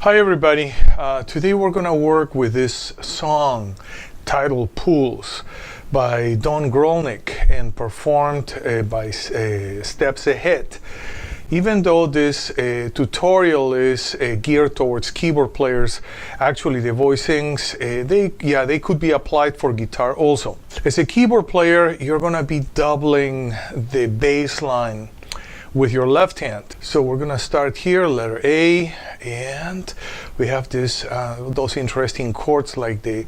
Hi everybody, today we're gonna work with this song titled Pools by Don Grolnick and performed by Steps Ahead. Even though this tutorial is geared towards keyboard players, actually the voicings, they could be applied for guitar also. As a keyboard player, you're gonna be doubling the bass line with your left hand. So we're gonna start here, letter A, and we have this those interesting chords like the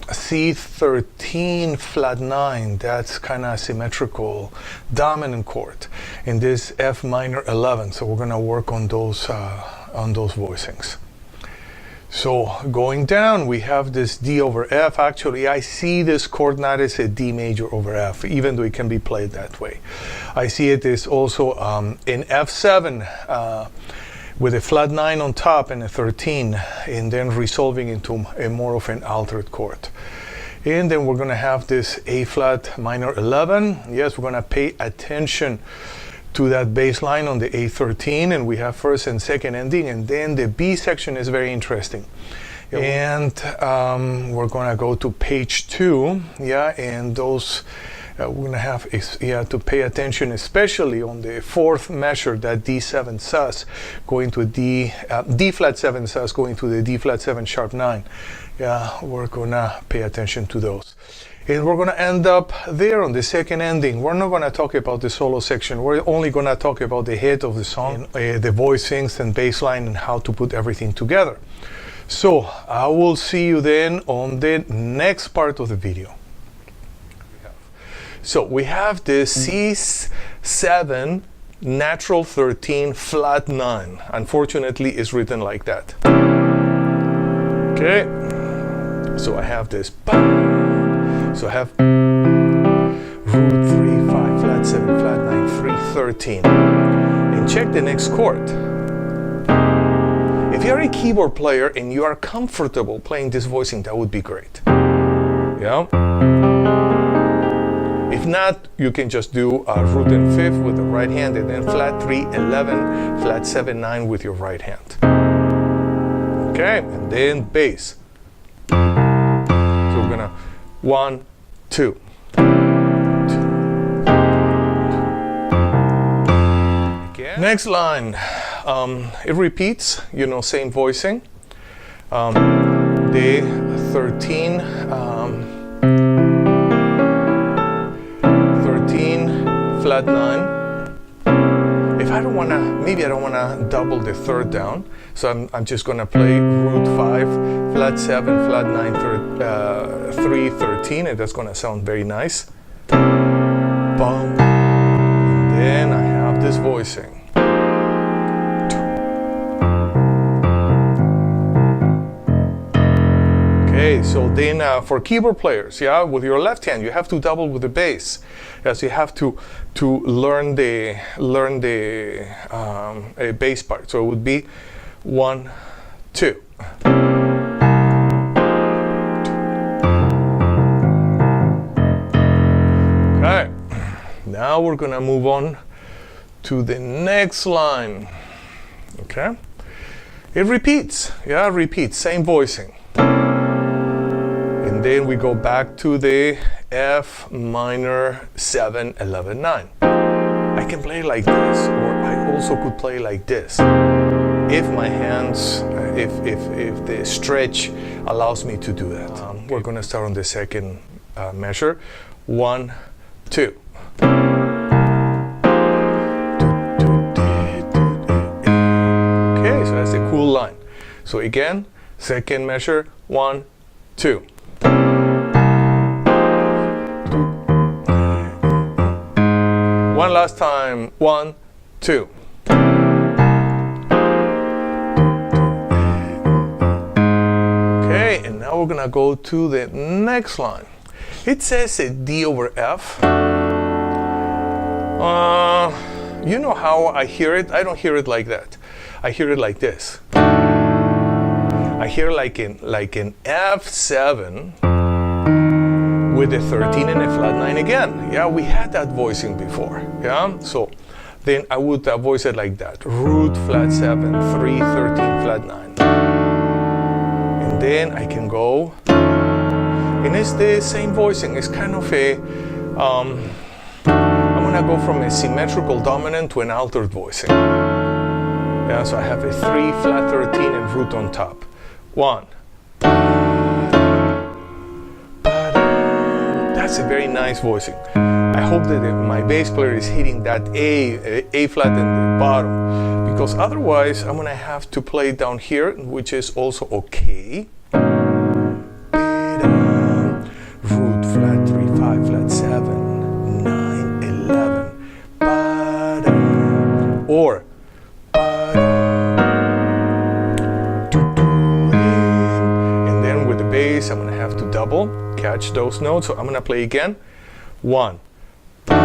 C13 flat 9, that's kind of symmetrical dominant chord, and this F minor 11. So we're gonna work on those voicings. So going down, we have this D over F. Actually, I see this chord not as a D major over F, even though it can be played that way. I see it as also in F7 with a flat 9 on top and a 13, and then resolving into a more of an altered chord. And then we're gonna have this A flat minor 11. Yes, we're gonna pay attention to that bass line on the A13, and we have first and second ending, and then the B section is very interesting. And we're gonna go to page 2, and those we're gonna have to pay attention, especially on the fourth measure, that D7 sus going to D flat 7 sus going to the D flat 7 sharp 9. We're gonna pay attention to those. And we're gonna end up there on the second ending. We're not gonna talk about the solo section. We're only gonna talk about the head of the song, the voicings and bass line, and how to put everything together. So I will see you then on the next part of the video. So we have this C7 natural 13 flat 9. Unfortunately, it's written like that. Okay, so I have this. So I have root 3, 5, flat 7, flat 9, 3, 13. And check the next chord. If you're a keyboard player and you are comfortable playing this voicing, that would be great. Yeah? If not, you can just do root and fifth with the right hand, and then flat 3, 11, flat 7, 9 with your right hand. Okay, and then bass. So we're gonna 1, 2. Again. Next line, it repeats, same voicing. The 13, 13 flat 9. If I don't wanna, maybe I don't wanna double the third down, so I'm just gonna play root 5, flat 7, flat 9, 3, 13, and that's gonna sound very nice. Bum. And then I have this voicing. Okay, so then for keyboard players, with your left hand, you have to double with the bass. Yes, you have to learn the bass part. So it would be 1, 2. Okay, now we're gonna move on to the next line. Okay, it repeats. Repeats, same voicing. And then we go back to the F minor 7, 11, 9. I can play like this, or I also could play like this. If my hands, if the stretch allows me to do that. We're gonna start on the second measure. 1, 2. Okay, so that's a cool line. So again, second measure, 1, 2. One last time, 1, 2. Okay, and now we're gonna go to the next line. It says a D over F. You know how I hear it? I don't hear it like that. I hear it like this. I hear like an F7 with a 13 and a flat 9 again. We had that voicing before. So then I would voice it like that. Root flat 7, 3, 13, flat 9. then I can go, and it's the same voicing. It's kind of a, I'm gonna go from a symmetrical dominant to an altered voicing. Yeah, so I have a 3 flat 13 and root on top. 1. That's a very nice voicing. I hope that my bass player is hitting that A flat in the bottom, because otherwise I'm gonna have to play down here, which is also okay. Root flat 3, 5 flat 7, 9, 11, or and then with the bass I'm gonna have to double catch those notes. So I'm gonna play again. 1. And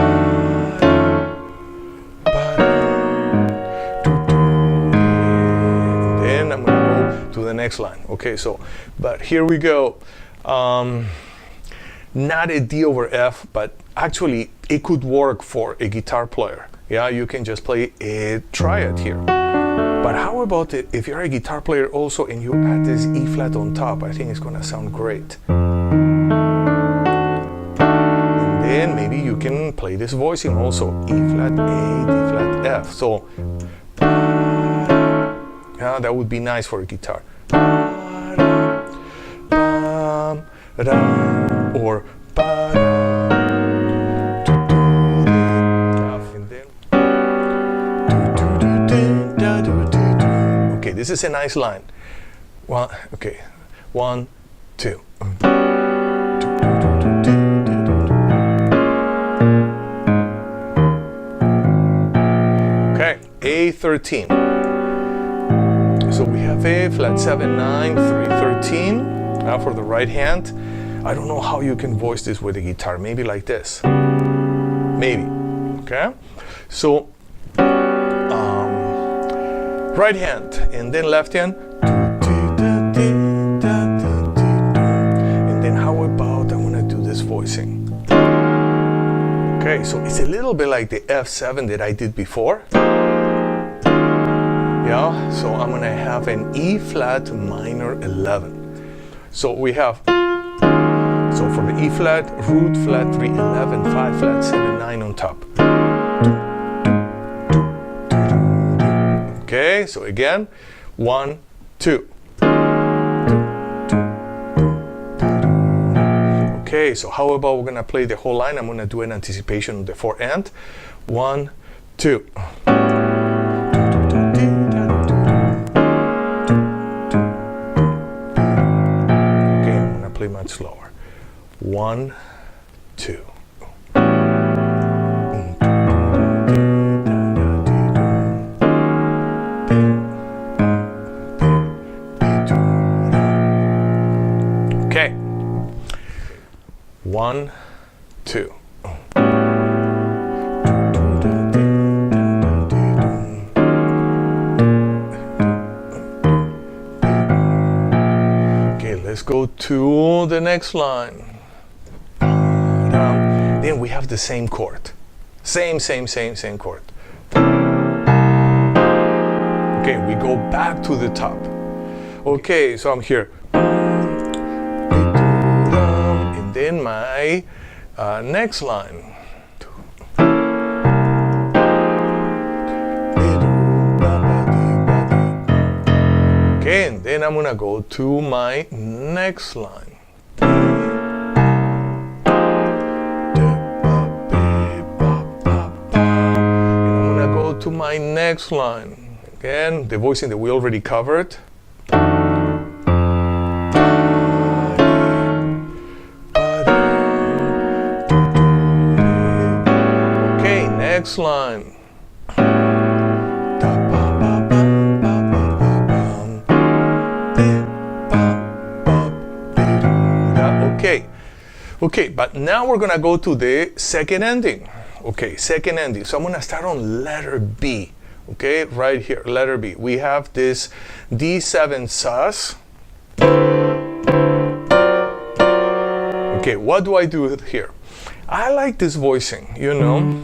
then I'm gonna go to the next line. Okay, so, but here we go. Not a D over F, but actually it could work for a guitar player. Yeah, you can just play a triad here. But how about it if you're a guitar player also and you add this E flat on top? I think it's gonna sound great. And then maybe you can play this voicing also. E flat A, D flat F. So, yeah, that would be nice for a guitar. Or okay, this is a nice line. One, okay, 1, 2. Okay, A13. So we have A flat 7, 9, 3, 13. Now for the right hand, I don't know how you can voice this with a guitar. Maybe like this. Maybe. Okay? So, right hand and then left hand. And then how about I want to do this voicing? Okay, so it's a little bit like the F7 that I did before. Yeah, so I'm going to have an E flat minor 11. So we have, so for the E flat, root flat 3, 11, 5 flat 7, 9 on top. Okay, so again, 1, 2. Okay, so how about we're gonna play the whole line? I'm gonna do an anticipation of the 4 and 1, 2. Play much slower. 1, 2. Okay. 1, 2. Let's go to the next line. Then we have the same chord. Same chord. Okay, we go back to the top. Okay, so I'm here. And then my next line. Okay, and then I'm gonna go to my next line. And I'm gonna go to my next line. Again, the voicing that we already covered. Okay, next line. Okay, but now we're gonna go to the second ending. Okay, second ending. So I'm gonna start on letter B. Okay, right here, letter B. We have this D7 sus. Okay, what do I do here? I like this voicing, you know.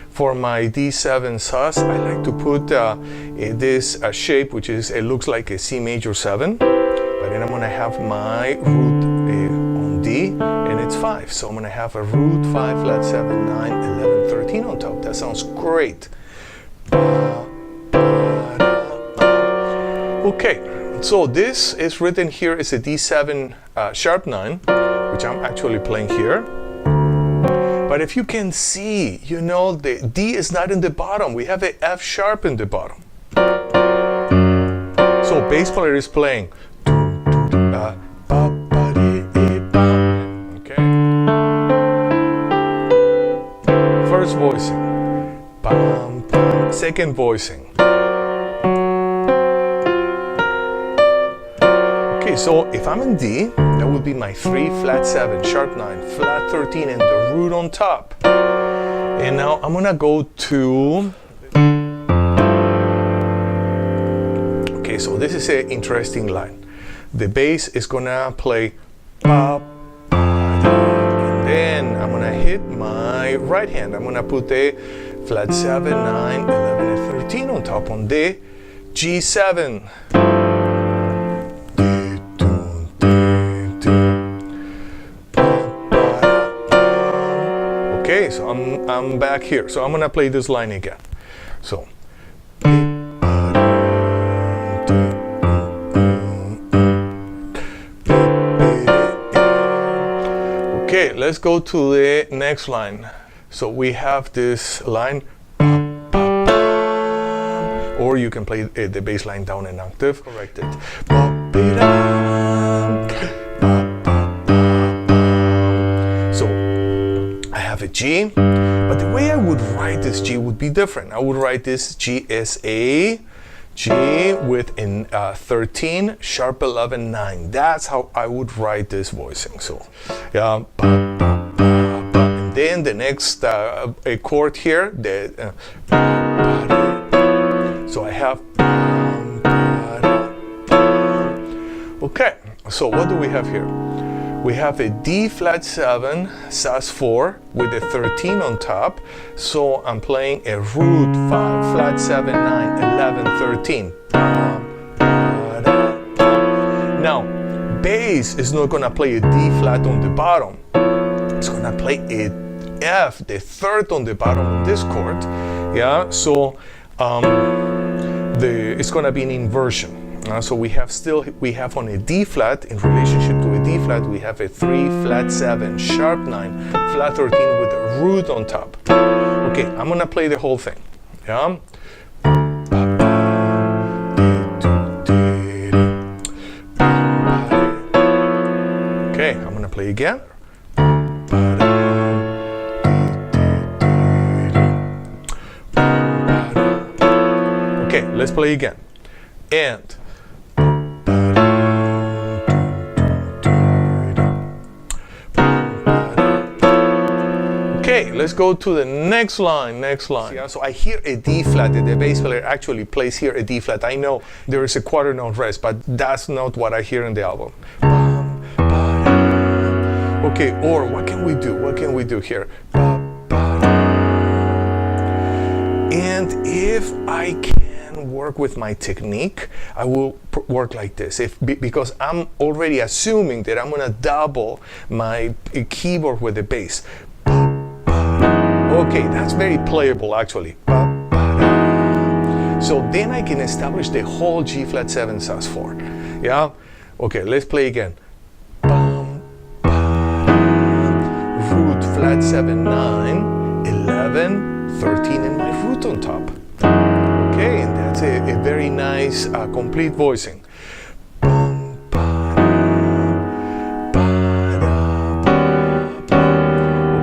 For my D7 sus, I like to put this shape, which is, it looks like a C major 7. But then I'm gonna have my root on D, and it's 5. So I'm gonna have a root 5, flat 7, 9, 11, 13 on top. That sounds great. Okay, so this is written here as a D7 sharp 9, which I'm actually playing here. But if you can see, you know, the D is not in the bottom. We have a F sharp in the bottom. So bass player is playing. Okay. First voicing. Second voicing. Okay, so if I'm in D, that would be my 3, flat 7, sharp 9, flat 13, and the root on top. And now I'm gonna go to... Okay, so this is an interesting line. The bass is gonna play and then I'm gonna hit my right hand. I'm gonna put the flat 7, 9, 11, and 13 on top on the G7. Okay, so I'm back here. So I'm gonna play this line again. So okay, let's go to the next line. So we have this line, or you can play the bass line down an octave. Correct it. So I have a G, but the way I would write this G would be different. I would write this G as a G with a 13, sharp 11, 9. That's how I would write this voicing. So yeah. And then the next chord here, so I have. Okay, so what do we have here? We have a D flat 7, sus4 with a 13 on top. So I'm playing a root 5, flat 7, 9, 11, 13. Now, bass is not gonna play a D flat on the bottom. It's gonna play a F, the third on the bottom on this chord. Yeah, so it's gonna be an inversion. So we have on a D flat, in relationship to a D flat, we have a 3, flat 7, sharp 9, flat 13 with a root on top. Okay, I'm gonna play the whole thing. Yeah. Okay, I'm gonna play again. Okay, let's play again. And okay, let's go to the next line. Yeah, so I hear a D flat, the bass player actually plays here a D flat. I know there is a quarter note rest, but that's not what I hear in the album. Okay, or what can we do? What can we do here? And if I can work with my technique, I will work like this. Because I'm already assuming that I'm gonna double my keyboard with the bass. Okay, that's very playable actually. So then I can establish the whole G flat 7 sus4. Yeah? Okay, let's play again. Root flat 7, 9, 11, 13, and my root on top. Okay, and that's a very nice complete voicing.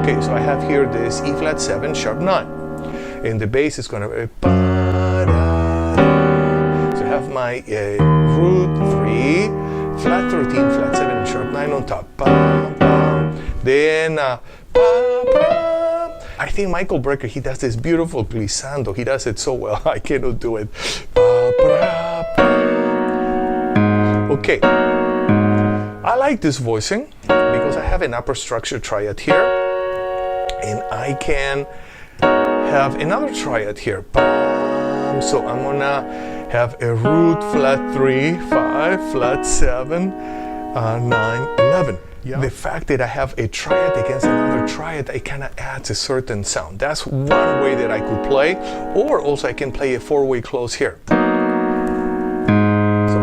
Okay, so I have here this E flat 7, sharp 9. And the bass is gonna be so I have my root 3, flat 13, flat 7, and sharp 9 on top. Then I think Michael Brecker, he does this beautiful glissando. He does it so well. I cannot do it. Okay. I like this voicing because I have an upper structure triad here, and I can have another triad here. So I'm gonna have a root, flat 3, 5, flat 7, 9, 11. Yeah. The fact that I have a triad against another triad, it kind of adds a certain sound. That's one way that I could play, or also I can play a 4-way close here. So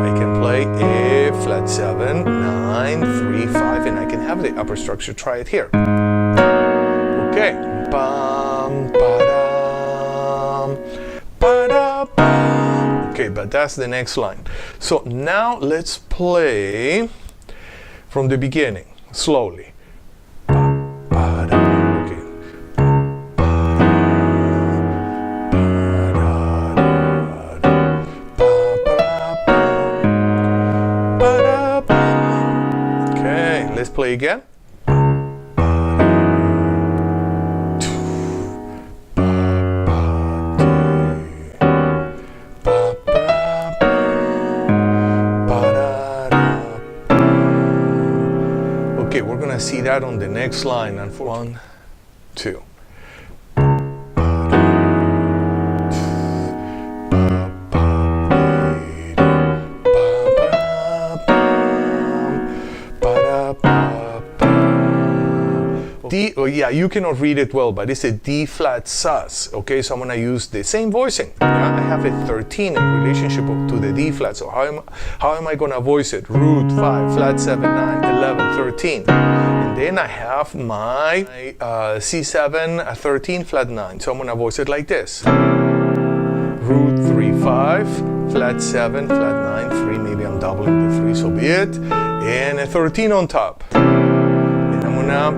I can play a flat 7, 9, 3, 5, and I can have the upper structure triad here. Okay. Bam, ba-dam, ba-da-bam. Okay, but that's the next line. So now let's play from the beginning, slowly. Okay. Okay, let's play again. Okay, we're gonna see that on the next line. And 1, 2. D, oh yeah, you cannot read it well, but it's a D flat sus. Okay, so I'm gonna use the same voicing. Yeah, I have a 13 in relationship to the D flat. So how am I gonna voice it? Root 5, flat 7, 9, 11, 13. And then I have my C7, 13, flat 9. So I'm gonna voice it like this. Root 3, 5, flat 7, flat 9, 3. Maybe I'm doubling the 3, so be it. And a 13 on top. And I'm gonna.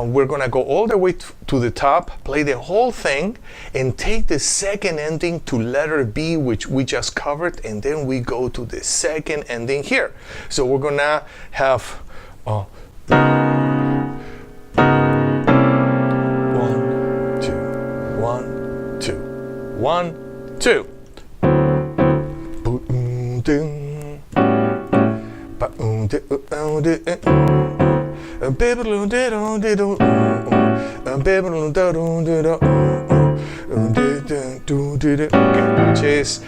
We're gonna go all the way to the top, play the whole thing, and take the second ending to letter B, which we just covered, and then we go to the second ending here. So we're gonna have 1, 2, 1, 2, 1, 2. Okay, which is